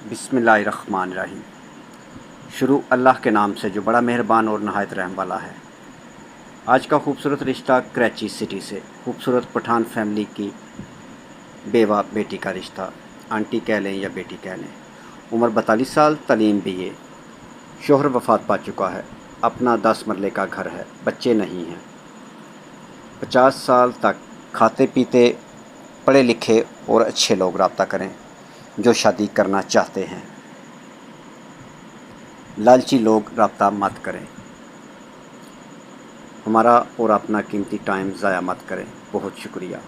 बिस्मिल्लाहिर्रहमानिर्रहीम। शुरू अल्लाह के नाम से जो बड़ा मेहरबान और नहायत रहम वाला है। आज का खूबसूरत रिश्ता कराची सिटी से खूबसूरत पठान फैमिली की बेवा बेटी का रिश्ता, आंटी कह लें या बेटी कह लें। उम्र 42 साल, तालीम BA, शोहर वफ़ात पा चुका है, अपना 10 मरले का घर है, बच्चे नहीं हैं। 50 साल तक खाते पीते पढ़े लिखे और अच्छे लोग रब्ता करें जो शादी करना चाहते हैं। लालची लोग रब्ता मत करें। हमारा और अपना कीमती टाइम ज़ाया मत करें। बहुत शुक्रिया।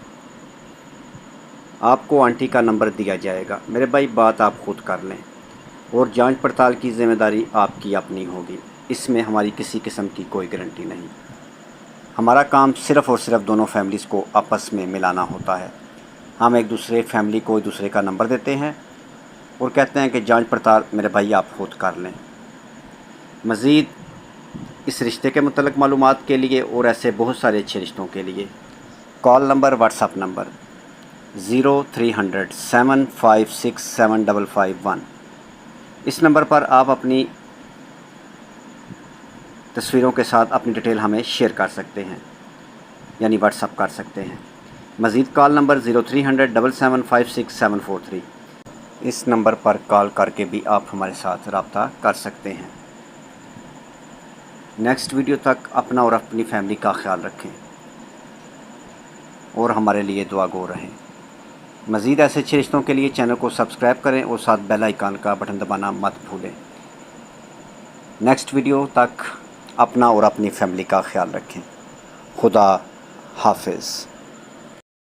आपको आंटी का नंबर दिया जाएगा। मेरे भाई, बात आप खुद कर लें और जांच पड़ताल की ज़िम्मेदारी आपकी अपनी होगी। इसमें हमारी किसी किस्म की कोई गारंटी नहीं। हमारा काम सिर्फ़ और सिर्फ दोनों फैमिलीज़ को आपस में मिलाना होता है। हम एक दूसरे फैमिली को एक दूसरे का नंबर देते हैं और कहते हैं कि जांच पड़ताल मेरे भाई आप खुद कर लें। मज़ीद इस रिश्ते के मुतल्लिक़ मालूमात के लिए और ऐसे बहुत सारे अच्छे रिश्तों के लिए कॉल नंबर, व्हाट्सअप नंबर 0300 756 7551। इस नंबर पर आप अपनी तस्वीरों के साथ अपनी डिटेल हमें शेयर कर सकते हैं, यानी व्हाट्सअप कर सकते हैं। मज़ीद कॉल नंबर 0300 775 743। इस नंबर पर कॉल करके भी आप हमारे साथ रब्ता कर सकते हैं। नेक्स्ट वीडियो तक अपना और अपनी फैमिली का ख्याल रखें और हमारे लिए दुआ गो रहें। मज़ीद ऐसे अच्छे रिश्तों के लिए चैनल को सब्सक्राइब करें और साथ बेल आइकन का बटन दबाना मत भूलें। नेक्स्ट वीडियो तक अपना और अपनी फैमिली का ख्याल रखें। खुदा हाफिज़।